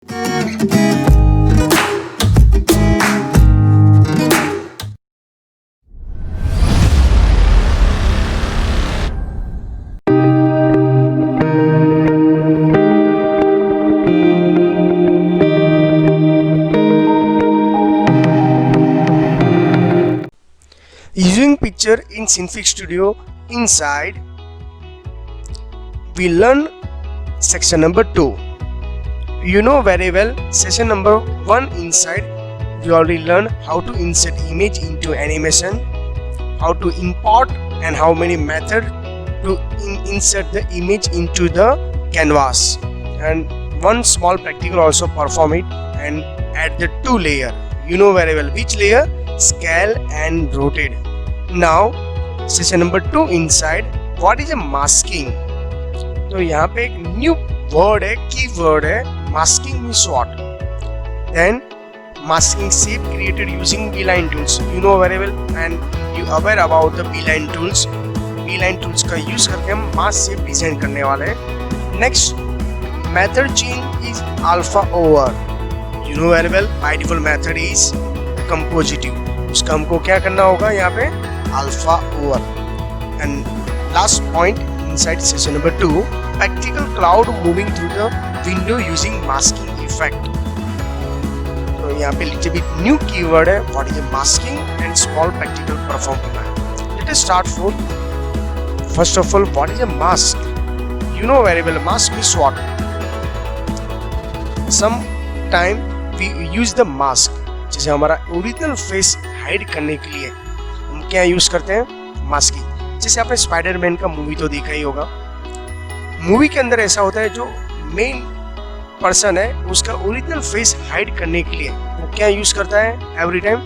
Using picture in Cinefix Studio inside, we learn section number 2. You know very well session number 1 inside we already learned how to insert image into animation, how to import and how many methods to insert the image into the canvas, and one small practical also perform it and add the 2 layer. You know very well which layer, scale and rotate. Now session number 2 inside, what is a masking? तो यहाँ पे एक new word है, की word है, masking means what? Then masking shape created using beeline tools. You know very well and you aware about the beeline tools. beeline tools का यूज करके हम mask shape डिजाइन करने वाले हैं. Next method change is alpha over. You know very well by default method is compositive. उसका हमको क्या करना होगा यहाँ पे alpha over. And last point inside session number 2, practical cloud moving through the window using masking effect. तो यहाँ पे little bit new keyword है, what is a masking and small practical perform करना है. Let us start for first of all, what is a mask? You know very well mask means what? Sometime we use the mask. जैसे हमारा original face hide करने के लिए हम क्या use करते हैं, मास्किंग. जैसे आपने स्पाइडरमैन का मूवी तो देखा ही होगा. मूवी के अंदर ऐसा होता है जो मेन पर्सन है उसका ओरिजिनल फेस हाइड करने के लिए वो क्या यूज करता है, एवरी टाइम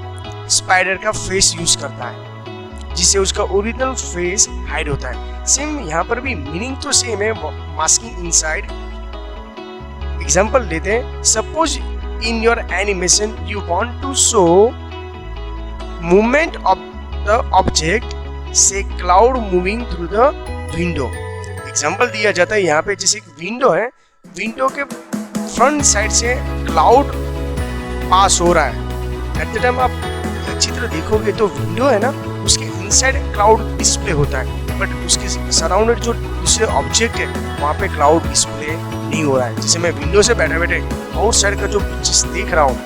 स्पाइडर का फेस यूज करता है जिससे उसका ओरिजिनल फेस हाइड होता है. सेम यहाँ पर भी मीनिंग तो सेम है, मास्किंग इनसाइड. एग्जांपल लेते हैं. Suppose in your animation you want to show movement of the object, say cloud moving through the window. Example दिया जाता है यहाँ पे, जैसे एक विंडो है, विंडो के फ्रंट साइड से क्लाउड पास हो रहा है. एट द टाइम आप अच्छी तरह देखोगे तो विंडो है ना, उसके इनसाइड क्लाउड डिस्प्ले होता है, बट उसके सराउंडेड जो दूसरे ऑब्जेक्ट है वहाँ पे क्लाउड डिस्प्ले नहीं हो रहा है. जैसे मैं विंडो से बैठे बैठे आउटसाइड का जो पिक्चर्स देख रहा हूँ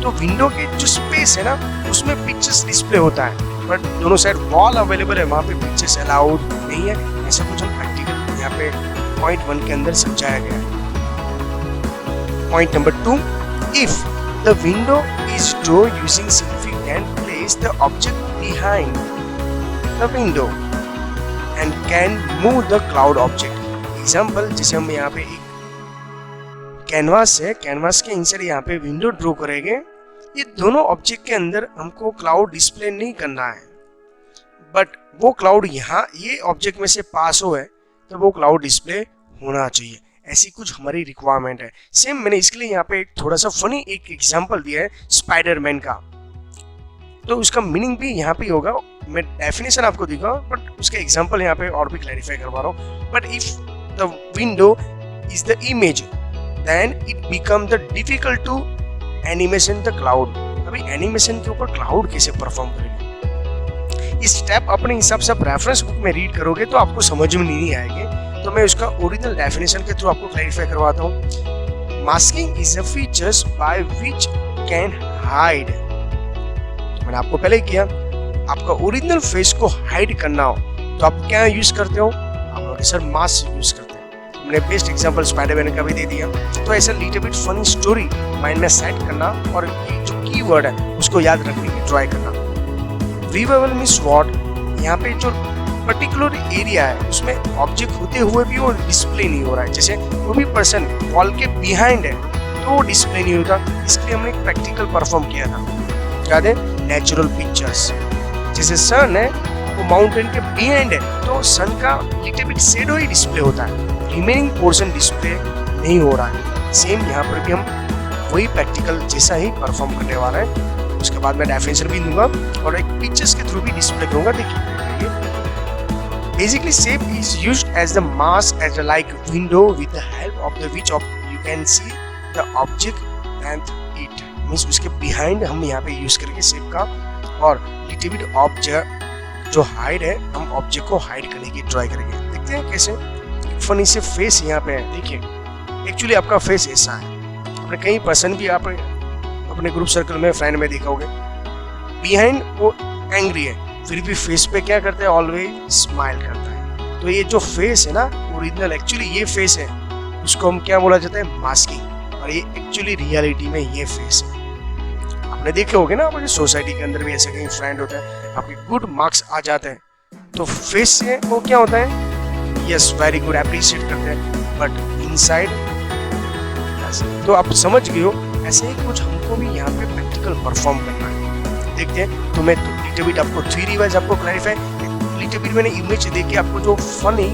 तो विंडो के जो स्पेस है ना उसमें पिक्चर्स डिस्प्ले होता है, बट दोनों साइड वॉल अवेलेबल है, वहाँ पे पिक्चर्स अलाउड नहीं है. ऐसा कुछ हम प्रैक्टिकल यहाँ पे पॉइंट 1 के अंदर समझाया गया है. Point number 2, if the window is draw using Cinefix can place the object behind the window and can move the cloud object. Example, जैसे हम यहाँ पे एक कैनवास है, कैनवास के इंसाइड यहाँ पे विंडो ड्रॉ करेंगे. ये दोनों ऑब्जेक्ट के अंदर हमको क्लाउड डिस्प्ले नहीं करना है, बट वो क्लाउड यहाँ ये ऑब्जेक्ट में से पास हो है तो वो क्लाउड डिस्प्ले होना चाहिए. ऐसी कुछ हमारी रिक्वायरमेंट है. सेम मैंने इसके लिए यहाँ पे एक थोड़ा सा फनी एक एग्जांपल दिया है स्पाइडरमैन का, तो उसका मीनिंग भी यहाँ पे होगा. मैं डेफिनेशन आपको दूंगा बट उसका एग्जांपल यहाँ पे और भी क्लैरिफाई करवा रहा हूँ. But if the window is the image then it become the difficult to animation the cloud. अभी एनिमेशन के ऊपर क्लाउड कैसे परफॉर्म करेंगे, इस स्टेप अपने हिसाब से आप रेफरेंस बुक में रीड करोगे तो आपको समझ में नहीं आएंगे. तो मैं उसका ओरिजिनल डेफिनेशन के थ्रू आपको क्लैरिफाई करवाता हूँ. Masking is a features by which can hide. मैंने आपको पहले किया, आपका ओरिजिनल फेस को हाइड करना हो तो आप क्या यूज करते हो, आप सर मास्क यूज करते हो. मैंने बेस्ट एग्जांपल स्पाइडरमैन का भी दे दिया. तो ऐसा little bit funny story mind में सेट करना और ये जो कीवर्ड है उसको याद रखने की ट्राई करना. रिवाइवल मींस व्हाट, यहाँ पे जो पर्टिकुलर एरिया है उसमें ऑब्जेक्ट होते हुए भी वो डिस्प्ले नहीं हो रहा है. जैसे कोई भी पर्सन वॉल के बिहाइंड है तो वो डिस्प्ले नहीं होता. इसके लिए हमने एक प्रैक्टिकल परफॉर्म किया था, याद है, नेचुरल पिक्चर्स. जैसे सन है वो माउंटेन के बिहाइंड है तो सन का लिटिल बिट शेडो ही डिस्प्ले होता है, रिमेनिंग पोर्शन डिस्प्ले नहीं हो रहा है. सेम यहाँ पर भी हम वही प्रैक्टिकल जैसा ही परफॉर्म करने वाला है. उसके बाद मैं डेफिनेशन भी दूंगा और एक पिक्चर्स के थ्रू भी डिस्प्ले करूंगा. देखिए, basically shape is used as the mask as a like window with the help of the which of you can see the object and it means उसके बिहाइंड हम यहाँ पे यूज करेंगे shape का, और लिटिल बिट ऑब्जेक्ट जो hide है हम ऑब्जेक्ट को हाइड करने की ट्राई करेंगे। देखते हैं कैसे। फनी से फेस यहाँ पे है, देखिए एक्चुअली आपका फेस ऐसा है। आपने कई पर्सन भी आप अपने ग्रुप सर्कल में फ्रेंड में देखा होगा, बिहाइंड वो एंग्री है, फिर भी फेस पे क्या करता है, ऑलवेज स्माइल करता है। तो ये जो फेस है ना ओरिजिनल एक्चुअली ये फेस है, उसको हम क्या बोला जाता है, मास्किंग, और ये एक्चुअली रियलिटी में ये फेस है। आपने देखे होंगे ना, अपनी सोसाइटी के अंदर भी ऐसे कहीं फ्रेंड होता है, आपके गुड मार्क्स आ जाते हैं तो फेस से वो क्या होता है, यस वेरी गुड अप्रिशिएट करते हैं, बट इनसाइड तो आप समझ गए हो। ऐसे ही कुछ हमको भी यहाँ पे प्रैक्टिकल परफॉर्म करना है। देखते हैं, तो मैं लिटिल बिट आपको थ्योरी वाइज आपको क्लैरिफाई, लिटिल बिट मैंने इमेज देख के आपको जो फनी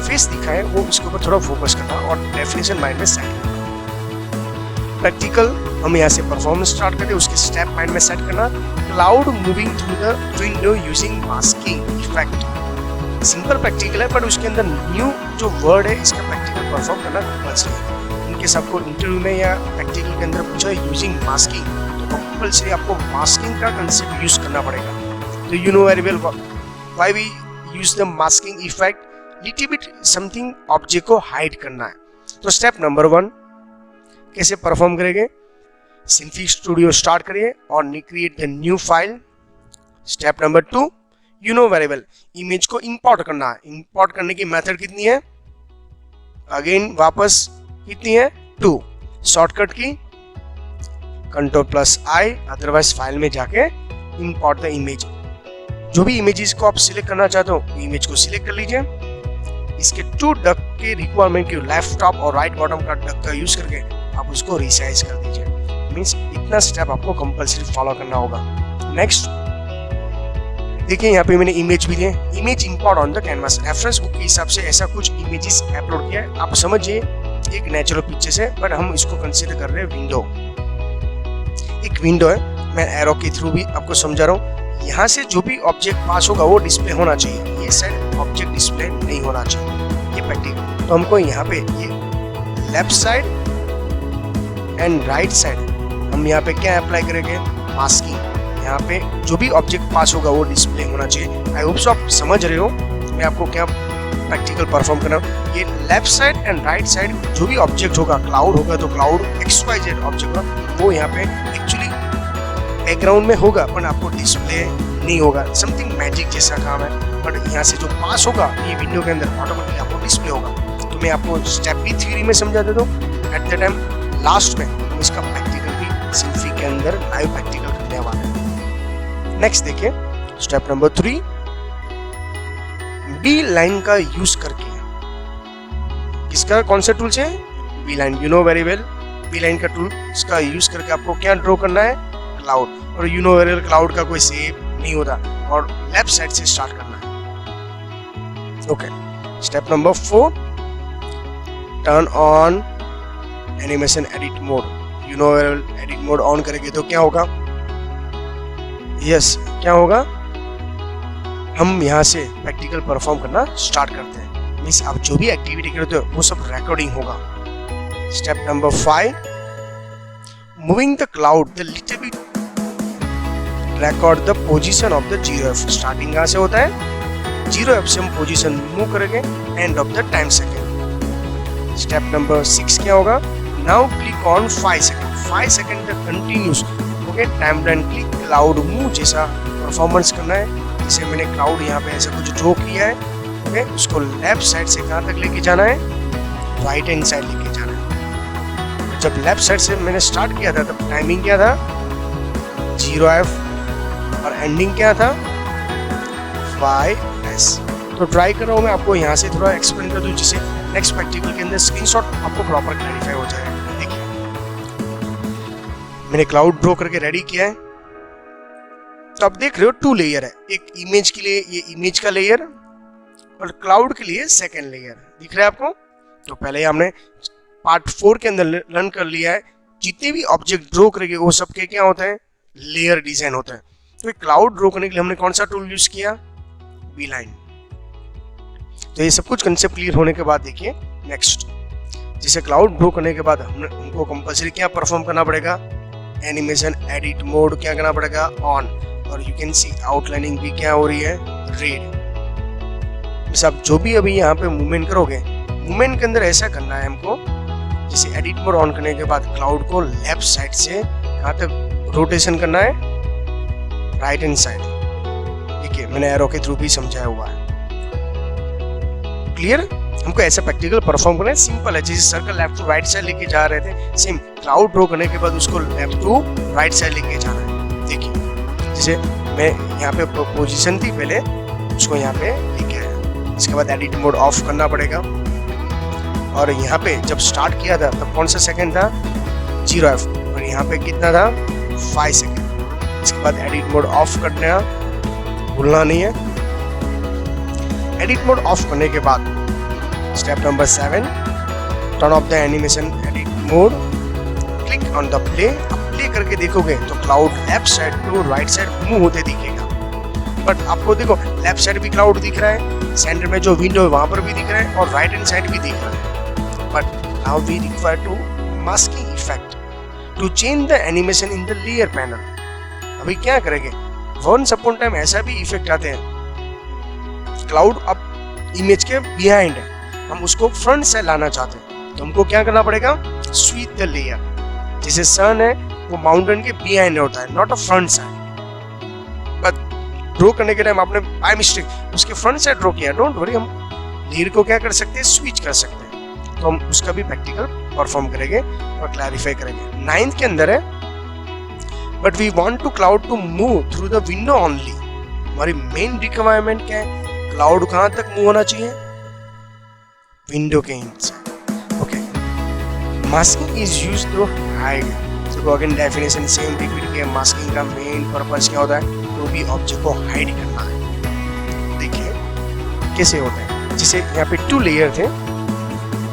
फेस दिखा है वो उसके ऊपर थोड़ा फोकस करना और डेफिनेशन माइंड में सेट करना। प्रैक्टिकल हम यहाँ से परफॉर्मेंस स्टार्ट करते हैं, उसके स्टेप माइंड में सेट करना। Cloud moving through the window using masking effect. Simple practical है, पर उसके अंदर न्यू जो वर्ड है इसका प्रैक्टिकल परफॉर्म करना कंपल्सरी है। इनके सबको इंटरव्यू में या प्रैक्टिकल के अंदर पूछा यूजिंग मास्किंग, तो कंपल्सरी आपको मास्किंग का कंसेप्ट यूज करना पड़ेगा। तो you know very well why we use the masking effect, little bit something object को हाइड करना है। तो स्टेप नंबर 1 कैसे परफॉर्म करेंगे, सिंफी स्टूडियो स्टार्ट करिए और create the new file. Step number 2 you know very well image को import करना है। इंपोर्ट करने की मेथड कितनी है, अगेन वापस कितनी है, 2 शॉर्टकट की Ctrl+I, अदरवाइज फाइल में जाके इंपोर्ट द इमेज। जो भी इमेजेस को आप सिलेक्ट करना चाहते हो इमेज को सिलेक्ट कर लीजिए। इसके 2 डक के रिक्वायरमेंट के लेफ्ट टॉप और राइट बॉटम का डक का यूज करके आप उसको रिसाइज कर दीजिए। मींस इतना स्टेप आपको कंपल्सरी फॉलो करना होगा। नेक्स्ट देखिए यहाँ पे मैंने इमेज भी लिए, image import on the canvas. Reference book के हिसाब से ऐसा कुछ इमेजेस अपलोड किया है, आप समझिए एक नेचुरल पिक्चर है, बट हम इसको कंसीडर कर रहे हैं विंडो। एक विंडो है, मैं एरो के थ्रू भी आपको समझा रहा हूँ। यहाँ से जो भी ऑब्जेक्ट पास होगा वो डिस्प्ले होना चाहिए, ये साइड ऑब्जेक्ट डिस्प्ले नहीं होना चाहिए, ये प्रैक्टिकल। तो हमको यहाँ पे ये left side and right side हम यहाँ पे क्या अप्लाई करेंगे, मास्किंग। यहाँ पे जो भी ऑब्जेक्ट पास होगा वो डिस्प्ले होना चाहिए। आई होप सो आप समझ रहे हो मैं आपको क्या प्रैक्टिकल परफॉर्म कर रहा हूँ। ये left side and right side जो भी ऑब्जेक्ट होगा, क्लाउड होगा तो क्लाउड XYZ ऑब्जेक्ट होगा, वो यहाँ पे एक्चुअली बैकग्राउंड में होगा पर आपको डिस्प्ले नहीं होगा। समथिंग मैजिक जैसा काम है, बट यहाँ से जो पास होगा ये विंडो के अंदर ऑटोमेटिकली आपको डिस्प्ले होगा। तो मैं आपको स्टेप भी थ्योरी में समझा देता हूँ, एट द टाइम लास्ट में हम इसका प्रैक्टिकल भी सिंफी के अंदर लाइव प्रैक्टिकल करने वाले हैं। नेक्स्ट देखिए स्टेप नंबर 3, बी लाइन का यूज करके। किसका कौन सा टूल से, B line. You know very well B line का टूल इसका यूज करके आपको क्या ड्रॉ करना है, क्लाउड। और you know very well cloud का कोई शेप नहीं होता और लेफ्ट साइड से स्टार्ट करना है। Okay step number 4, turn on animation edit mode. You know very well edit mode on करेंगे तो क्या होगा, यस क्या होगा, हम यहाँ से प्रैक्टिकल परफॉर्म करना स्टार्ट करते हैं। मीन्स आप जो भी एक्टिविटी करते हो वो सब रिकॉर्डिंग होगा। Step number 5, moving the cloud the little bit, record the position of the 0F। Starting कहाँ से होता है, 0F से हम पोजीशन मूव करेंगे end of the time second. Step number 6 क्या होगा, now click on 5 second, 5 second तक continuous time line click cloud move जैसा परफॉर्मेंस करना है। जैसे मैंने क्लाउड यहाँ पे ऐसा कुछ ड्रॉ किया है, ओके उसको लेफ्ट साइड से कहाँ तक लेके जाना है, राइट हैंड साइड लेके जाना है। जब लेफ्ट साइड से मैंने स्टार्ट किया था तब टाइमिंग क्या था, 0F और एंडिंग क्या था, 5S। तो ट्राई कर रहा हूँ मैं आपको यहाँ से थोड़ा एक्सप्लेन कर दूँ जिससे नेक्स्ट प्रैक्टिकल के अंदर स्क्रीनशॉट आपको प्रॉपर क्लैरिफाई हो जाएगा। देखिए मैंने क्लाउड ड्रॉ करके रेडी किया है। तो आप देख रहे हो 2 लेयर है, एक इमेज के लिए ये इमेज का लेयर और क्लाउड के लिए सेकेंड लेयर दिख रहा है आपको। तो पहले हमने पार्ट 4 के अंदर लर्न कर लिया है जितने भी ऑब्जेक्ट ड्रॉ करेंगे वो सबके क्या होता है, लेयर डिजाइन होता है। तो क्लाउड ड्रॉ करने के लिए हमने कौन सा टूल यूज किया, बी लाइन। तो ये सब कुछ कंसेप्ट क्लियर होने के बाद देखिए नेक्स्ट जिसे क्लाउड ड्रॉ करने के बाद हमको कंपल्सरी क्या परफॉर्म करना पड़ेगा, एनिमेशन एडिट मोड क्या करना पड़ेगा, ऑन। और यू कैन सी आउटलाइनिंग भी क्या हो रही है, रेड। आप जो भी अभी यहाँ पे मूवमेंट करोगे, मूवमेंट के अंदर ऐसा करना है हमको, जैसे एडिट मोड ऑन करने के बाद क्लाउड को लेफ्ट साइड से कहाँ तक रोटेशन करना है, राइट हैंड साइड। देखिए मैंने एरो के थ्रू भी समझाया हुआ है, क्लियर। हमको ऐसा प्रैक्टिकल परफॉर्म करना है, सिंपल है। जैसे circle left to right side लेके जा रहे थे, सेम क्लाउड ड्रॉ करने के बाद उसको लेफ्ट टू राइट साइड लेके जाना है। देखिए जैसे मैं यहाँ पे पोजीशन थी पहले, उसको यहाँ पे लेके आया, इसके बाद एडिट मोड ऑफ करना पड़ेगा। और यहाँ पे जब स्टार्ट किया था तब कौन सा सेकंड था, 0F, और यहाँ पे कितना था, 5 सेकंड। इसके बाद एडिट मोड ऑफ करना भूलना नहीं है। एडिट मोड ऑफ करने के बाद step number 7, turn off the animation edit mode, click on the play. आप प्ले करके देखोगे तो cloud left side to right side move होते दिखेगा। बट आपको देखो लेफ्ट साइड भी क्लाउड दिख रहा है, सेंटर में जो विंडो है वहां पर भी दिख रहा है, और राइट हैंड साइड भी दिख रहा है। But now we require to masking effect to change the animation in the layer panel. अभी क्या करेंगे, वंस अपॉन टाइम ऐसा भी इफेक्ट आते हैं, क्लाउड अब इमेज के बिहाइंड है, हम उसको फ्रंट से लाना चाहते हैं, तो हमको क्या करना पड़ेगा, स्वीप द लेयर। जैसे सन है वो माउंटेन के बिहाइंड होता है, not a front side. But draw करने के टाइम आपने बाय मिस्टेक उसके फ्रंट साइड ड्रॉ किया, डोंट वरी, हम लेयर को क्या कर सकते हैं, स्विच कर सकते हैं। तो हम उसका भी प्रैक्टिकल परफॉर्म करेंगे और क्लैरिफाई करेंगे। 9th के अंदर है, but we want to cloud to move through the window only. हमारी मेन रिक्वायरमेंट क्या है, क्लाउड कहां तक मूव होना चाहिए, विंडो के inside. Okay, masking is used to hide. देखो अगेन डेफिनेशन सेम रिपीट किया, मास्किंग का मेन पर्पस क्या होता है, तो भी ऑब्जेक्ट को हाइड करना है। देखिए कैसे होता है, जैसे यहाँ पे 2 लेयर थे,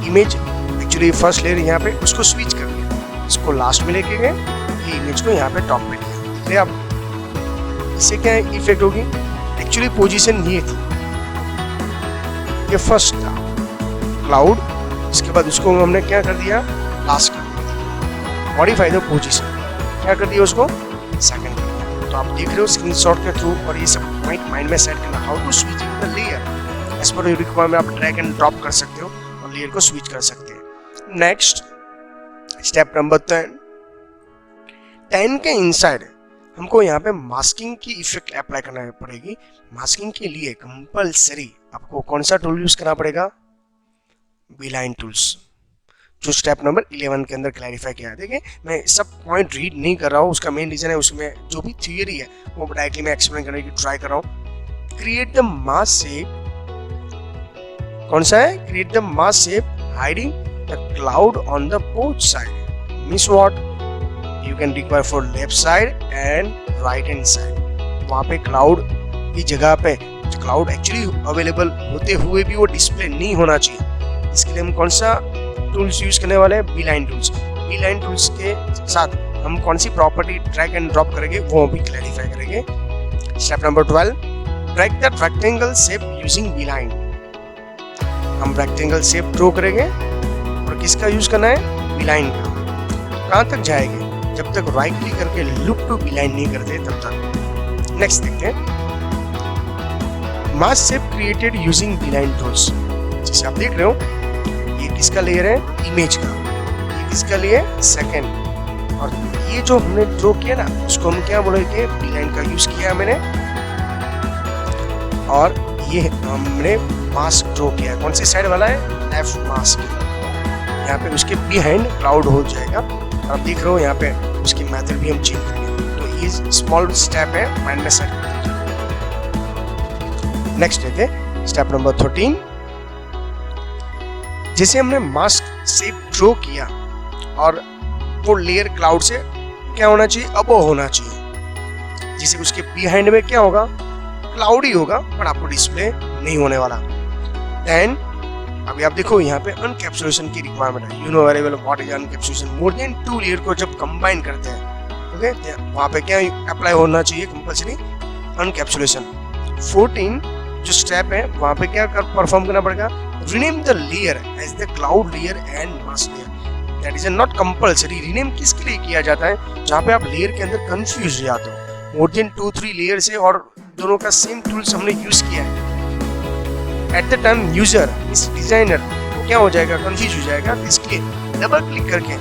इमेज एक्चुअली फर्स्ट लेयर यहाँ पे उसको स्विच कर दिया, इसको लास्ट में लेके गए, ये इमेज को यहाँ पे टॉप पे लिया। अब इससे क्या इफेक्ट होगी, एक्चुअली पोजीशन ये थी, ये फर्स्ट था क्लाउड, इसके बाद उसको हमने क्या कर दिया, लास्ट कर दिया, मॉडिफाई द पोजीशन, क्या कर दिया उसको, सेकंड कर दिया। तो आप देख रहे हो स्क्रीनशॉट के थ्रू, और ये सब पॉइंट माइंड में सेट करना, how to switch the layer as per your requirement. आप ड्रैग एंड ड्रॉप कर सकते हो और लेयर को स्विच कर सकते हैं। नेक्स्ट स्टेप नंबर 10 के इनसाइड हमको यहाँ पे मास्किंग की इफेक्ट अप्लाई करना पड़ेगी। मास्किंग के लिए कंपल्सरी आपको कौन सा टूल यूज करना पड़ेगा, बीलाइन टूल्स, जो स्टेप नंबर 11 के अंदर क्लैरिफाई किया है। देखिए मैं सब पॉइंट रीड नहीं कर रहा हूँ, उसका मेन रीजन है उसमें जो भी थियरी है वो डायरेक्टली मैं एक्सप्लेन करने की ट्राई कर रहा हूँ। क्रिएट द मास शेप, कौन सा है, create the mass shape hiding the cloud on the both side. Means what, you can require for left side and right hand side. वहाँ पे क्लाउड की जगह पे क्लाउड एक्चुअली अवेलेबल होते हुए भी वो डिस्प्ले नहीं होना चाहिए। इसके लिए हम कौन सा टूल्स यूज करने वाले हैं, बीलाइन टूल्स। बीलाइन टूल्स के साथ हम कौन सी प्रॉपर्टी ड्रैग एंड ड्रॉप करेंगे वो भी क्लैरिफाई करेंगे। Step number 12, drag the rectangle shape using Beeline. हम रेक्टेंगल शेप ड्रॉ करेंगे और किसका यूज करना है, बीलाइन का। कहाँ तक जाएंगे, जब तक राइट क्लिक करके लुक टू बीलाइन नहीं करते तब तक। नेक्स्ट देखते हैं, mass shape created using Beeline tools. जैसे आप देख रहे हो ये किसका लेयर है, इमेज का, ये किसका लिए, सेकंड। और ये जो हमने ड्रॉ किया ना उसको हम क्या बोलेंगे, बीलाइन का यूज किया मैंने, और ये हमने मास्क ड्रॉ किया, कौन सी साइड वाला है, एफ मास्क। यहाँ पे उसके बिहाइंड क्लाउड हो जाएगा। आप देख रहे हो यहाँ पे उसकी मेथड भी हम चेंज करेंगे। तो ये स्मॉल स्टेप है, माइंड में सेट कर दीजिए। नेक्स्ट देखते हैं स्टेप नंबर 13। जैसे हमने मास्क शेप ड्रॉ किया और वो लेयर क्लाउड से क्या होना चाहिए, अबव होना चाहिए। जैसे उसके बिहाइंड में क्या होगा, क्लाउड ही होगा, पर आपको डिस्प्ले नहीं होने वाला। देन अभी आप देखो यहाँ पे अनकैप्सुलेशन की रिक्वायरमेंट है। You know very well what is encapsulation. More than 2 layer को जब कंबाइन करते हैं, ओके, वहाँ पे क्या अप्लाई होना चाहिए, कंपल्सरी अनकैप्सुलेशन। 14 जो स्टेप है वहाँ पे क्या परफॉर्म करना पड़ेगा, Rename the layer as the cloud layer and mask layer. That is not compulsory. Rename किसके लिए किया जाता है? जहाँ पे आप लेयर के अंदर कंफ्यूज हो जाते हो। मोर देन 2-3 लेयर्स है और दोनों का सेम टूल्स हमने यूज किया है। एट द टाइम यूजर इस डिजाइनर क्या हो जाएगा, कंफ्यूज हो जाएगा। इसके लिए डबल क्लिक करके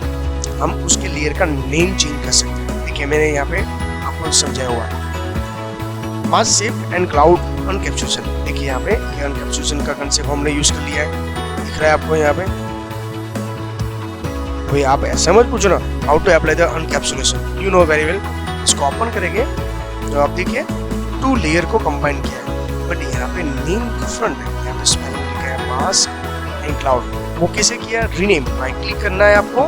हम उसके लेयर का नेम चेंज कर सकते हैं। देखिए मैंने यहाँ पे आपको समझाया हुआ है। Mask shift and cloud encapsulation. देखिए यहाँ पे ये अनकैप्सुलेशन का कंसेप्ट हमने यूज कर लिया है, दिख रहा है आपको यहाँ पे। अभी आप ऐसा मत पूछो ना how to apply the encapsulation, you know very well. इसको ओपन करेंगे तो आप देखिए 2 लेयर को कंबाइन किया है, बट यहाँ पे नेम डिफरेंट है। यहाँ पे स्पेलिंग लिखा है मास्क एंड क्लाउड। वो कैसे किया? रीनेम, राइट क्लिक करना है आपको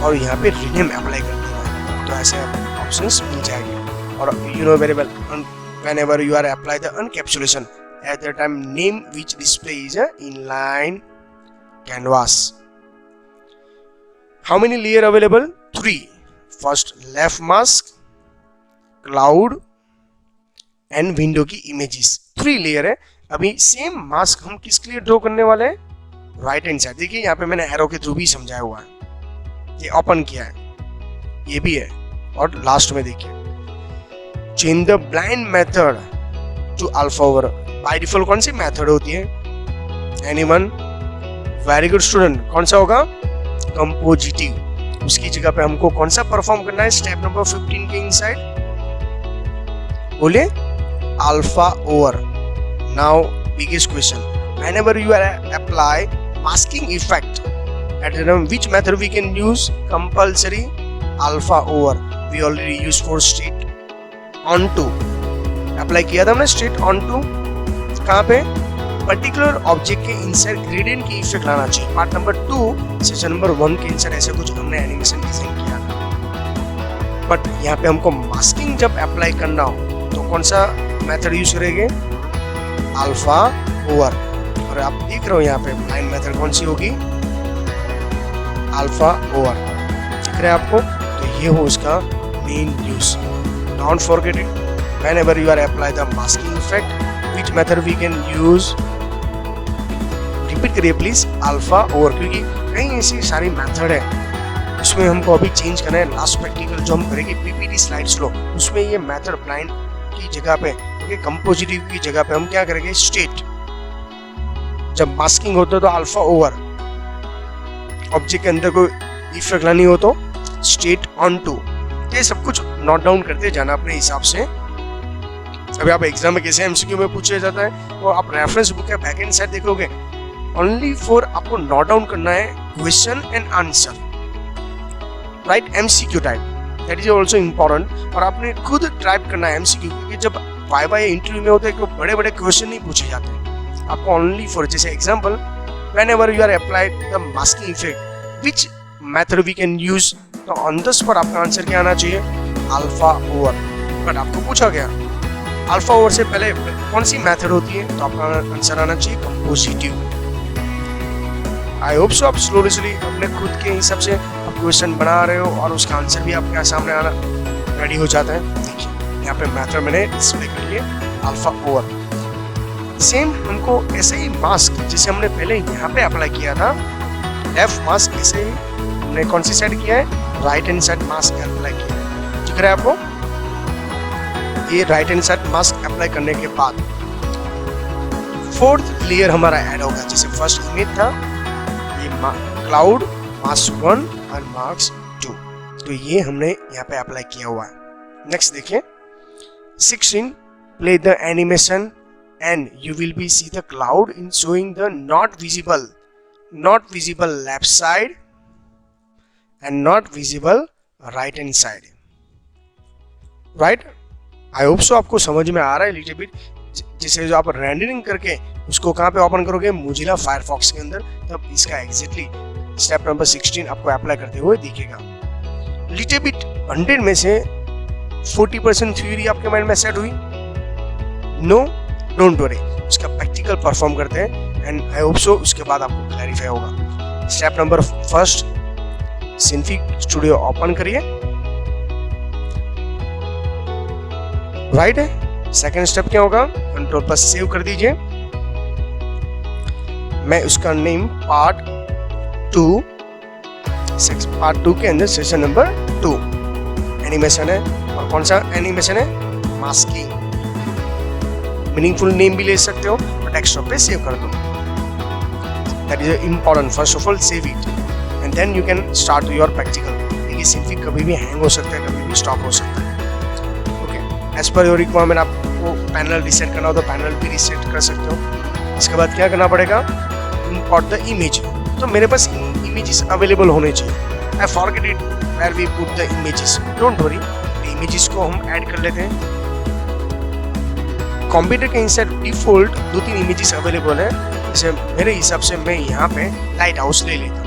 और यहाँ पे रीनेम अप्लाई कर देना है, तो ऐसे ऑप्शंस मिल जाएंगे। और you know very well, whenever you are apply the encapsulation at the time name which display is a inline canvas. How many layer available? 3. First left mask, cloud and window की images, 3 layer है। अभी same mask हम किसके लिए draw करने वाले हैं? Right hand side. देखिए यहाँ पे मैंने एरो के थ्रू भी समझाया हुआ है, ये ओपन किया है, ये भी है। और लास्ट में देखिए change the blind method to alpha over. By default कौन सी मेथड होती है? एनीवन? वेरी गुड स्टूडेंट, कौन सा होगा? कंपोजिटिव। उसकी जगह पे हमको कौन सा परफॉर्म करना है? स्टेप नंबर 15 के इनसाइड बोले alpha over. Now biggest question, whenever you are apply masking effect at which method we can use? Compulsory alpha over. We already use for straight onto. Apply किया था हमने straight onto। कहाँ पे? Particular object के inside gradient की effect लाना चाहिए। Part number 2 session number 1 के इनसाइड ऐसे कुछ हमने एनिमेशन डिजाइन किया था। बट यहाँ पे हमको मास्किंग जब अप्लाई करना हो तो कौन सा मेथड यूज करेंगे? Alpha over. और आप देख रहे हो यहाँ पे ब्लाइंड मेथड कौन सी होगी? Alpha over. दिख रहा है आपको? तो ये हो उसका main use. Don't forget it. Whenever you are apply the masking effect, which method we can use? Repeat करिए प्लीज, अल्फा ओवर। क्योंकि कई ऐसी सारी मेथड है उसमें हमको अभी चेंज करना है। लास्ट प्रैक्टिकल जो हम करेंगे पीपीटी स्लाइड स्लो, उसमें ये मेथड ब्लाइंड की जगह पे, क्योंकि कंपोजिटिव की जगह पे हम क्या करेंगे? स्ट्रेट। जब मास्किंग होता है तो अल्फा ओवर। ऑब्जेक्ट के अंदर कोई इफेक्ट लानी हो तो स्ट्रेट ऑन टू। ये सब कुछ नोट डाउन करते जाना अपने हिसाब से। अभी आप एग्जाम में कैसे एमसीक्यू में पूछा जाता है वो आप रेफरेंस बुक या बैक एंड साइड देखोगे, ओनली फॉर आपको नोट डाउन करना है question and answer, right? MCQ type, that is also important. और आपने खुद टाइप करना है एमसीक्यू, क्योंकि जब वाइवा या इंटरव्यू में होता है तो बड़े बड़े क्वेश्चन नहीं पूछे जाते हैं। आपको ओनली फॉर, जैसे example, whenever you are applied the masking effect, which method we can use? तो on the spot आपका आंसर क्या आना चाहिए? Alpha over. बट आपको पूछा गया अल्फा ओवर से पहले कौन सी मेथड होती है, तो आपका आंसर आना चाहिए कंपोजिटिव। आई होप सो आप स्लोली अपने खुद के हिसाब से आप क्वेश्चन बना रहे हो और उसका आंसर भी आपके सामने आना रेडी हो जाता है। देखिए यहाँ पे मेथड मैंने डिस्प्ले कर लिए अल्फा ओवर। सेम हमको ऐसे ही मास्क जैसे हमने पहले यहाँ पे अप्लाई किया था, लेफ्ट मास्क, ऐसे ही हमने कौन सी साइड किया है? Right hand side mask apply किया है। दिख रहा है आपको? ये right hand side mask apply करने के बाद 4th लेयर हमारा ऐड होगा। जैसे फर्स्ट इमेज था ये क्लाउड, मास्क 1 और मास्क 2, तो ये हमने यहाँ पे अप्लाई किया हुआ है। नेक्स्ट देखिए 16, play the animation and you will be see the cloud in showing the not visible left side and not visible right hand side, right? I hope so आपको समझ में आ रहा है लिटिल बिट। जिसे जो आप रेंडरिंग करके उसको कहाँ पे ओपन करोगे? मोजिला फायरफॉक्स के अंदर, तब इसका एग्जैक्टली स्टेप नंबर 16 आपको अप्लाई करते हुए दिखेगा। लिटिल बिट 100 में से 40% थ्योरी आपके माइंड में सेट हुई? नो, डोंट वरी, उसका प्रैक्टिकल परफॉर्म करते हैं एंड आई होप सो उसके बाद आपको क्लैरिफाई होगा। स्टेप नंबर 1, सिंफिक स्टूडियो ओपन करिए, राइट है। सेकंड स्टेप क्या होगा? कंट्रोल पर सेव कर दीजिए। मैं उसका नेम पार्ट 2 के अंदर सेशन नंबर 2 एनिमेशन है। और कौन सा एनिमेशन है? मास्किंग। मीनिंगफुल नेम भी ले सकते हो और डेस्कटॉप पे सेव कर दो। That is important. First of all save it and then you can start your practical. ये सिंपली कभी भी हैंग हो सकता है, कभी भी स्टॉप हो सकता है। Okay, as per your requirement आपको पैनल रीसेट करना हो तो पैनल भी रीसेट कर सकते हो। इसके बाद क्या करना पड़ेगा? Import the image. तो मेरे पास इमेजेस अवेलेबल होने चाहिए। I forget it where we put the images. Don't worry, images को हम ऐड कर लेते हैं। कंप्यूटर के इनसाइड डिफॉल्ट 2-3 इमेजेस अवेलेबल है। जैसे मेरे हिसाब से मैं यहाँ पे लाइट हाउस ले लेता हूँ।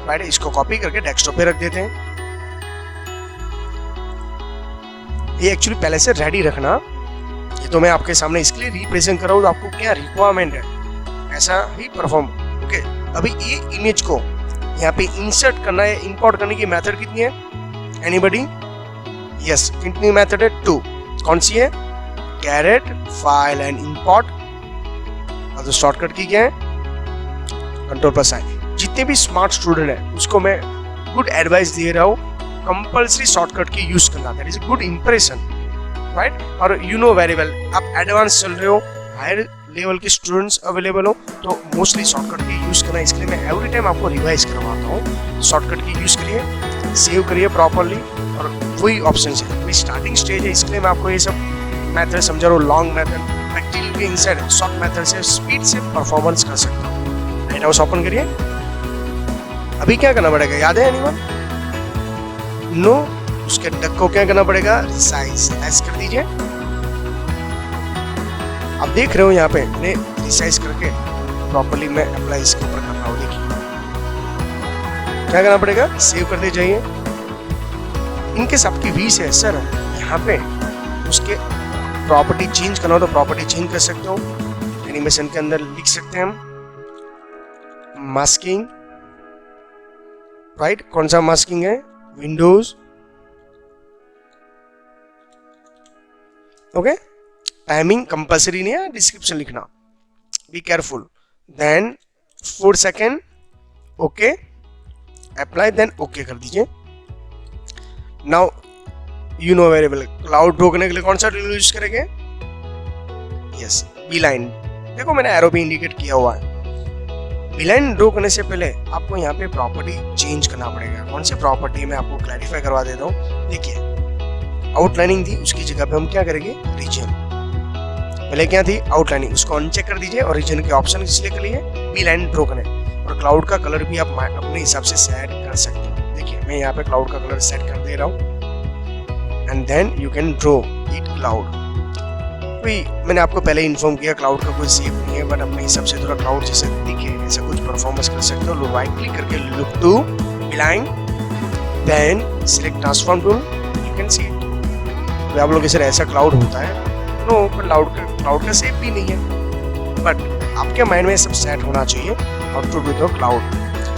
राइट, इसको कॉपी करके डेस्कटॉप पे रख देते हैं। ये एक्चुअली पहले से रेडी रखना। ये तो मैं आपके सामने इसके लिए रिप्रेजेंट कर रहा हूँ, तो आपको क्या रिक्वायरमेंट है ऐसा ही परफॉर्म। ओके, अभी ये इमेज को यहाँ पे इंसर्ट करना है। इंपोर्ट करने की मेथड कितनी है? एनीबडी? यस, कितनी मेथड है? 2। कौन सी है? Carat file and import. और तो शॉर्टकट की क्या है? Ctrl+I। जितने भी स्मार्ट स्टूडेंट है उसको मैं गुड एडवाइस दे रहा हूँ, कंपल्सरी शॉर्टकट की यूज करना। That is good impression, right. और यू नो वेरी वेल, आप एडवांस चल रहे हो, हायर लेवल के स्टूडेंट्स अवेलेबल हो, तो मोस्टली शॉर्टकट की यूज करना। इसके लिए मैं एवरी टाइम आपको रिवाइज करवाता हूँ। शॉर्टकट की यूज करिए, सेव करिए प्रॉपरली, और वही ऑप्शन है। स्टार्टिंग स्टेज है, इसके लिए मैं आपको ये सब मेथड समझा रहा हूँ। लॉन्ग मेथड, प्रैक्टिकल के इनसाइड शॉर्ट मेथड से स्पीड से परफॉर्मेंस कर सकता हूँ। लाइट हाउस ओपन करिए। अभी क्या करना पड़ेगा, याद है एनीवन? नो, उसके डक को क्या करना पड़ेगा? रिसाइज। एस कर दीजिए। आप देख रहे हो यहाँ पे मैंने रिसाइज करके प्रॉपर्ली मैं अप्लाई इसके ऊपर कर रहा हूँ। देखिए क्या करना पड़ेगा? सेव करते जाइए। इनकेस आपकी वीस है सर, यहाँ पे उसके प्रॉपर्टी चेंज करना हो तो प्रॉपर्टी चेंज कर सकते हो। एनिमेशन के अंदर लिख सकते हैं हम मास्किंग, राइट। कौन सा मास्किंग है? विंडोज। ओके, टाइमिंग कंपल्सरी नहीं है, डिस्क्रिप्शन लिखना, B careful. Then 4 second, okay, apply, then okay कर दीजिए। Now you know very well, cloud रोकने के लिए कौन सा टूल यूज करेंगे? Yes, B line. देखो मैंने एरो भी इंडिकेट किया हुआ है। बीलाइन ड्रॉ करने से पहले आपको यहाँ पे प्रॉपर्टी चेंज करना पड़ेगा। कौन सी प्रॉपर्टी मैं आपको क्लैरिफाई करवा देता हूँ। देखिए, आउटलाइनिंग थी, उसकी जगह पे हम क्या करेंगे? रीजन। पहले क्या थी? आउटलाइनिंग, उसको अनचेक कर दीजिए और रीजन के ऑप्शन इसलिए कर लिए बीलाइन ड्रॉ करें। और क्लाउड का कलर भी आप अपने हिसाब से सेट कर सकते हो। देखिए मैं यहाँ पे क्लाउड का कलर सेट कर दे रहा हूँ, and then you can draw it cloud. कोई मैंने आपको पहले इन्फॉर्म किया, क्लाउड का कोई शेप नहीं है, बट अपने हिसाब से थोड़ा क्लाउड जैसे दिखे ऐसा कुछ परफॉर्मेंस कर सकते हो। राइट क्लिक करके look to B line, then select transform tool, you can see it. तो आप लोग इसे ऐसा क्लाउड होता है? नो, पर क्लाउड का शेप भी नहीं है, बट आपके माइंड में सब सेट होना चाहिए। और टू डू द क्लाउड,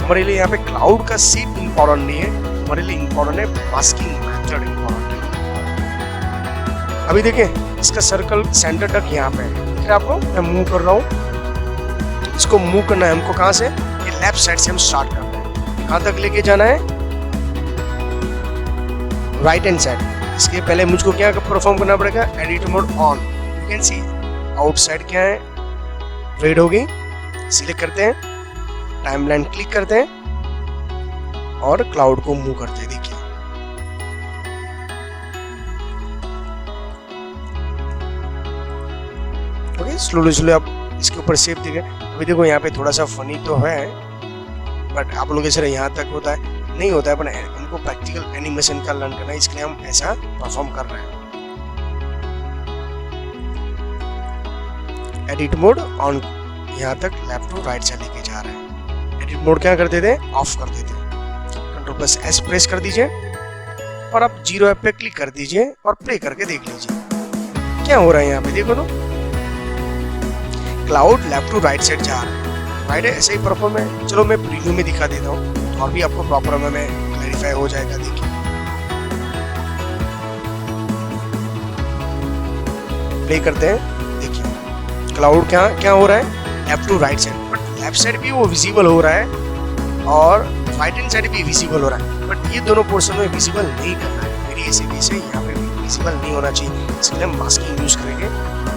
हमारे लिए यहाँ पे क्लाउड का शेप इंपॉर्टेंट नहीं है, हमारे लिए इंपॉर्टेंट है मास्किंग मेथड इंपॉर्टेंट है। अभी देखिए इसका सर्कल सेंटर तक यहाँ पे है, दिख रहा है आपको? मैं मूव कर रहा हूँ, इसको मूव करना है हमको। कहाँ से? ये लेफ्ट साइड से हम स्टार्ट करते हैं। कहाँ तक लेके जाना है? Right hand side. इसके पहले मुझको क्या परफॉर्म करना पड़ेगा? Edit mode on, you can C. Outside क्या है? रेड हो गई। सिलेक्ट करते हैं, टाइमलाइन क्लिक करते हैं और क्लाउड को मूव करते हैं। देखिए ओके, स्लोली आप इसके ऊपर सेव देंगे। अभी देखो यहाँ पे थोड़ा सा फनी तो है, बट आप लोगों से यहाँ तक होता है नहीं होता है, पर हमको प्रैक्टिकल एनिमेशन का लर्न करना है, इसके लिए हम ऐसा परफॉर्म कर रहे हैं। एडिट मोड ऑन, यहाँ तक लेफ्ट टू राइट से लेके जा रहे हैं। एडिट मोड क्या कर देते हैं? ऑफ कर देते हैं। Ctrl+S प्रेस कर दीजिए और आप 0 ऐप पे क्लिक कर दीजिए और प्ले करके देख लीजिए क्या हो रहा है। यहाँ पे देखो तो cloud left to right side जा रहा है, राइट है, ऐसे ही परफॉर्म है। चलो मैं प्रीव्यू में दिखा देता हूँ तो और भी आपको प्रॉपर में क्लैरिफाई हो जाएगा। देखिए प्ले करते हैं, देखिए क्लाउड क्या हो रहा है? Left to right side, but left side भी वो विजिबल हो रहा है और राइट हैंड साइड भी विजिबल हो रहा है, बट ये दोनों पोर्शन में विजिबल नहीं करना है। मेरी ऐसे वैसे यहाँ पे विजिबल नहीं होना चाहिए, इसके लिए हम मास्किंग यूज करेंगे।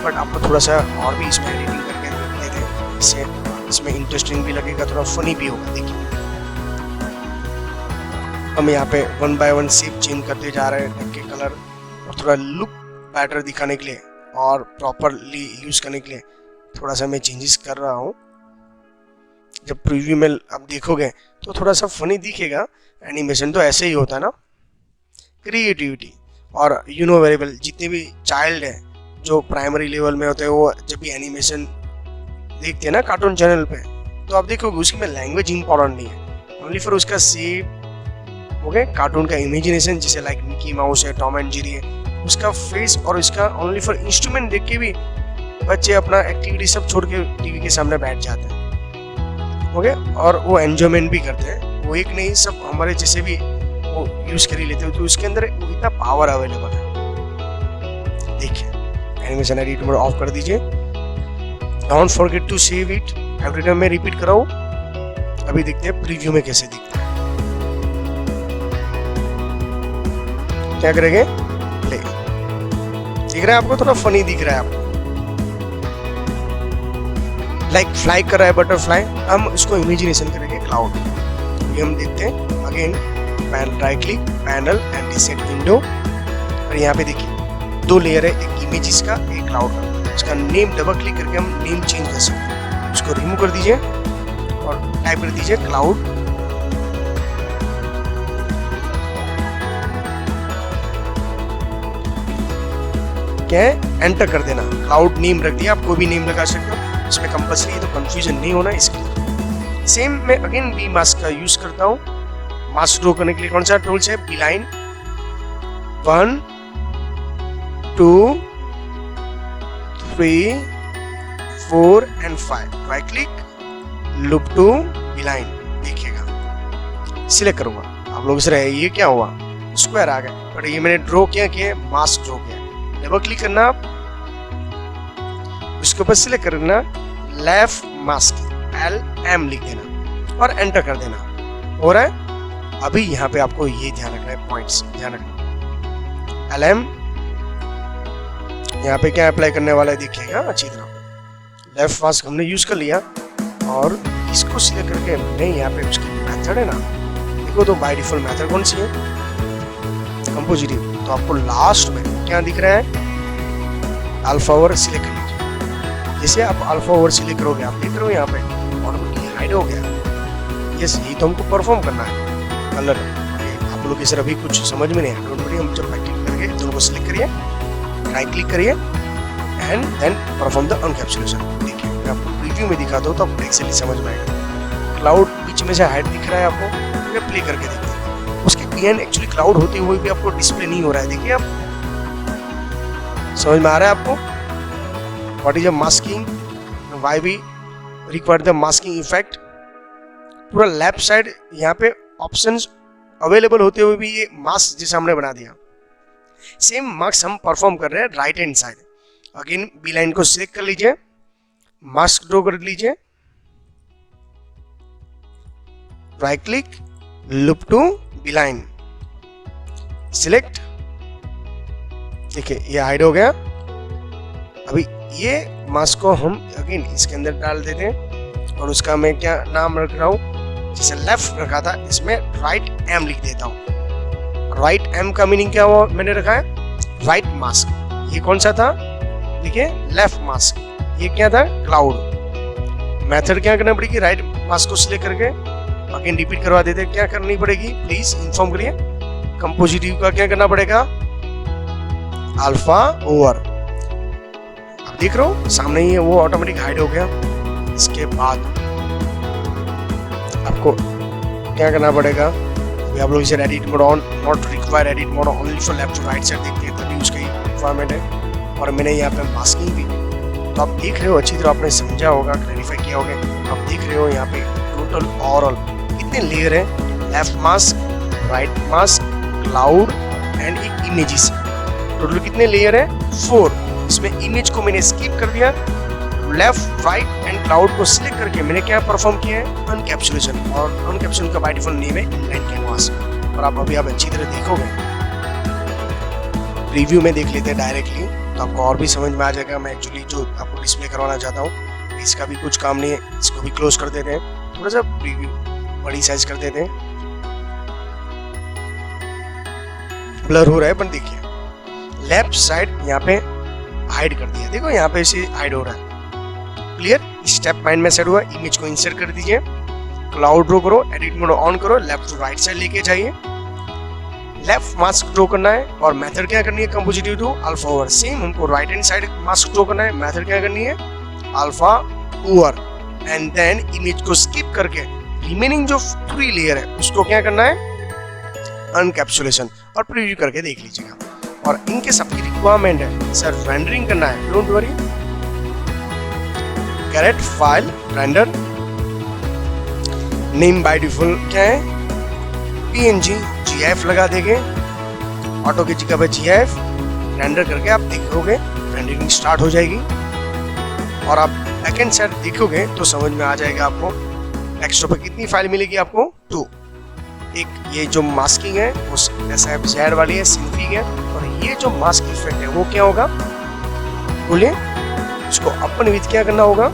बट आपको थोड़ा सा और भी इसमें एडिटिंग करके देते हैं, इससे इसमें इंटरेस्टिंग भी लगेगा, थोड़ा फनी भी होगा। देखिए हम यहाँ पे 1 by 1 शेप चेंज करते जा रहे हैं के कलर, और थोड़ा लुक बेटर दिखाने के लिए और प्रॉपरली यूज करने के लिए थोड़ा सा मैं चेंजेस कर रहा हूँ। जब प्रीव्यू में आप देखोगे तो थोड़ा सा फनी दिखेगा। एनिमेशन तो ऐसे ही होता है ना। क्रिएटिविटी और वेरिएबल, जितने भी चाइल्ड है जो प्राइमरी लेवल में होते हैं, वो जब भी एनिमेशन देखते हैं ना कार्टून चैनल पे, तो आप देखोगे उसमें लैंग्वेज इंपॉर्टेंट नहीं है, ओनली फॉर उसका शेप हो गया, कार्टून का इमेजिनेशन, जैसे लाइक मिकी माउस है, टॉम एंड जेरी है, उसका फेस और इसका ओनली फॉर इंस्ट्रूमेंट देख के भी बच्चे अपना एक्टिविटी सब छोड़ के टीवी के सामने बैठ जाते हैं, हो गया, और वो एंजॉयमेंट भी करते हैं। वो एक नहीं, सब हमारे जैसे भी वो यूज कर ही लेते हो, तो उसके अंदर इतना पावर अवेलेबल है। देखिए एनिमेशन एडिट मोड ऑफ कर दीजिए। Don't forget to save it, every time मैं रिपीट कर रहा हूँ। अभी देखते हैं प्रीव्यू में कैसे दिखता है। क्या करेंगे, प्ले। दिख रहा है आपको, थोड़ा फनी दिख रहा है आपको, लाइक फ्लाई कर रहा है बटरफ्लाई। हम इसको इमेजिनेशन करेंगे क्लाउड। ये हम देखते हैं again, right click, panel and reset window, और यहाँ पे देखिए 2 लेयर है, एक इमेजेस का, एक क्लाउड का। इसका नेम डबल क्लिक करके हम नेम चेंज कर सकते हैं। इसको रिमूव कर दीजिए और टाइप कर दीजिए क्लाउड। क्या है, एंटर कर देना। क्लाउड नेम रख दिया, आप कोई भी नेम लगा सकते हो, इसमें कंपल्सरी है तो कंफ्यूजन नहीं होना इसके लिए। सेम मैं अगेन बी मास्क का यूज करता हूँ। मास्क ड्रॉ करने के लिए कौन सा टूल्स है, B line. 1 2 3 4 and 5, right click, loop to B line. देखिएगा सिलेक्ट करूंगा, आप लोग से रहे ये क्या हुआ, स्क्वायर आ गया, बट ये मैंने ड्रॉ किया, मास्क ड्रॉ किया। डबल क्लिक करना, उसके ऊपर सिलेक्ट करना, लेफ्ट मास्क LM लिख देना और एंटर कर देना। हो रहा है। अभी यहाँ पे आपको ये ध्यान रखना है, पॉइंट्स ध्यान रखना। LM यहाँ पे क्या अप्लाई करने वाला है देखिएगा अच्छी तरह। लेफ्ट मास्क हमने यूज कर लिया और इसको सिलेक्ट करके मैं यहाँ पे उसकी मेथड है ना, देखो तो बाय डिफॉल्ट मेथड कौन सी है, कंपोजिटिव। तो आपको लास्ट में क्या दिख रहा है, अल्फा ओवर सिलेक्ट कर लीजिए। जैसे आप अल्फा ओवर सिलेक्ट करोगे, आप देख रहे हो यहाँ पे ऑटोमेटिकली हाइड हो गया। यस, ये तो हमको परफॉर्म करना है कलर। आप लोग के सर अभी कुछ समझ में नहीं है, डोंट वरी, हम जब क्लिक करके दोनों को सिलेक्ट करिए, राइट क्लिक करिए एंड देन परफॉर्म द अनकैप्सुलेशन। देखिए मैं आपको प्रीव्यू में दिखाता हूँ तो आपको एक्चुअली समझ में आएगा। क्लाउड बीच में से हाइड दिख रहा है आपको, मैं प्ले करके देखते हैं। उसके बिहाइंड एक्चुअली क्लाउड होते हुए भी आपको डिस्प्ले नहीं हो रहा है। देखिए आप, समझ में आ रहा है आपको, what is a masking, why we require the masking effect. पूरा लेफ्ट साइड यहाँ पे ऑप्शंस अवेलेबल होते हुए भी ये मास्क जैसे हमने बना दिया। सेम मास्क हम परफॉर्म कर रहे हैं right hand side. Again B line को सिलेक्ट कर लीजिए, मास्क ड्रॉ कर लीजिए, right click, loop to B line, select. देखिए ये हाइड हो गया। अभी ये मास्क को हम अगेन इसके अंदर डाल देते हैं और उसका मैं क्या नाम रख रहा हूँ, जैसे लेफ्ट रखा था इसमें राइट एम लिख देता हूँ। राइट एम का मीनिंग क्या हुआ मैंने रखा है, राइट मास्क। ये कौन सा था, देखिए लेफ्ट मास्क। ये क्या था, क्लाउड। मेथड क्या करना पड़ेगी, राइट मास्क को सिलेक्ट करके अगेन रिपीट करवा देते। क्या करनी पड़ेगी, प्लीज इन्फॉर्म करिए। कंपोजिटिव का क्या करना पड़ेगा, अल्फा ओवर। अब देख रहे हो सामने ही है, वो ऑटोमेटिक हाइड हो गया। इसके बाद आपको क्या करना पड़ेगा, आप लोग इसे edit mode on, not require edit mode only for left to right side देखते हैं तभी उसका रिक्वायरमेंट है। और मैंने यहाँ पे मास्किंग भी, तो आप देख रहे हो अच्छी तरह, आपने समझा होगा, क्लैरिफाई किया होगा। आप देख रहे हो यहाँ पे टोटल ओवरऑल कितने लेयर है, left mask, right mask, cloud and एक इमेजेस। टोटल कितने लेयर है, 4। इसमें इमेज को मैंने स्किप कर दिया, लेफ्ट राइट एंड क्लाउड को सिलेक्ट करके मैंने क्या परफॉर्म किया है, अनकैप्सुलेशन। और अनकैप्सुलेशन का बाय डिफॉल्ट नेम है इनलाइन कैनवास। और आप अभी आप अच्छी तरह देखोगे, प्रीव्यू में देख लेते हैं डायरेक्टली तो आपको और भी समझ में आ जाएगा। मैं एक्चुअली जो आपको डिस्प्ले करवाना चाहता हूँ इसका भी कुछ काम नहीं है, इसको भी क्लोज कर देते हैं, थोड़ा सा प्रीव्यू बड़ी साइज कर देते हैं। ब्लर हो रहा है पर देखिए लेफ्ट साइड यहाँ पे हाइड कर दिया, देखो यहाँ पे इसे हाइड हो रहा है। क्लियर, स्टेप माइंड में सेट हुआ। इमेज को इंसर्ट कर दीजिए, क्लाउड ड्रॉ करो, एडिट मोड ऑन करो, लेफ्ट टू राइट साइड लेके जाइए, लेफ्ट मास्क ड्रॉ करना है। और मेथड क्या करनी है, compositive to alpha over. Same हमको right hand side mask draw करना है, मेथड क्या करनी है, alpha over. And then image को स्किप करके रिमेनिंग जो 3 लेयर है उसको क्या करना है, अनकैप्सुलेशन। और प्रीव्यू करके देख लीजिएगा। और इनके सबकी रिक्वायरमेंट है सर रेंडरिंग करना है, don't worry, carat file render, name by default क्या है, पीएनजी, जीआईएफ लगा देंगे, ऑटो की जगह पे जीआईएफ रेंडर करके आप देखोगे रेंडरिंग स्टार्ट हो जाएगी। और आप बैकएंड साइड देखोगे तो समझ में आ जाएगा आपको डेस्कटॉप पे कितनी फाइल मिलेगी आपको, 2। एक ये जो मास्किंग है वो SFZ वाली है, सिंपिंग है। और ये जो मास्क इफेक्ट है वो क्या होगा, बोलिए, इसको अपन विथ क्या करना होगा,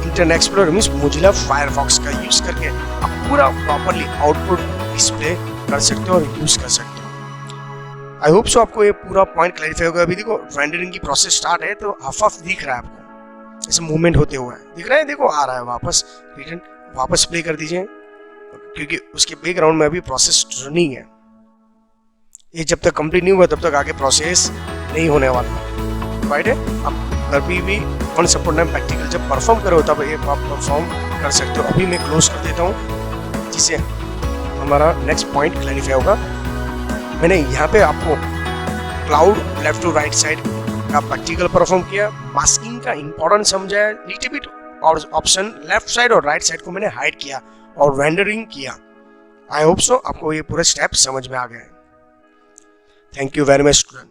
internet explorer means Mozilla Firefox का यूज करके आप पूरा प्रॉपर्ली आउटपुट डिस्प्ले कर सकते हो और यूज कर सकते हो। आई होप सो आपको ये पूरा पॉइंट क्लैरिफाई होगा। अभी देखो रेंडरिंग की प्रोसेस स्टार्ट है तो हाफ दिख रहा है आपको, ऐसे मूवमेंट होते हुए दिख रहा है, देखो आ रहा है वापस, रिटर्न वापस प्ले कर दीजिए क्योंकि उसके बैकग्राउंड में अभी प्रोसेस रनिंग है। ये जब तक कंप्लीट नहीं हुआ तब तक आगे प्रोसेस नहीं होने वाला, राइट है। अब कभी भी ऑन सपोर्ट नाम प्रैक्टिकल जब परफॉर्म करो तब ये आप परफॉर्म कर सकते हो। अभी मैं क्लोज कर देता हूँ जिससे हमारा नेक्स्ट पॉइंट क्लैरिफाई होगा। मैंने यहाँ पे आपको cloud left to right side का प्रैक्टिकल परफॉर्म किया, मास्किंग का इंपॉर्टेंस समझाया, लिटिल बिट और ऑप्शन लेफ्ट साइड और राइट साइड को मैंने हाइड किया और रेंडरिंग किया। आई होप सो आपको ये पूरे स्टेप समझ में आ गए। Thank you very much student.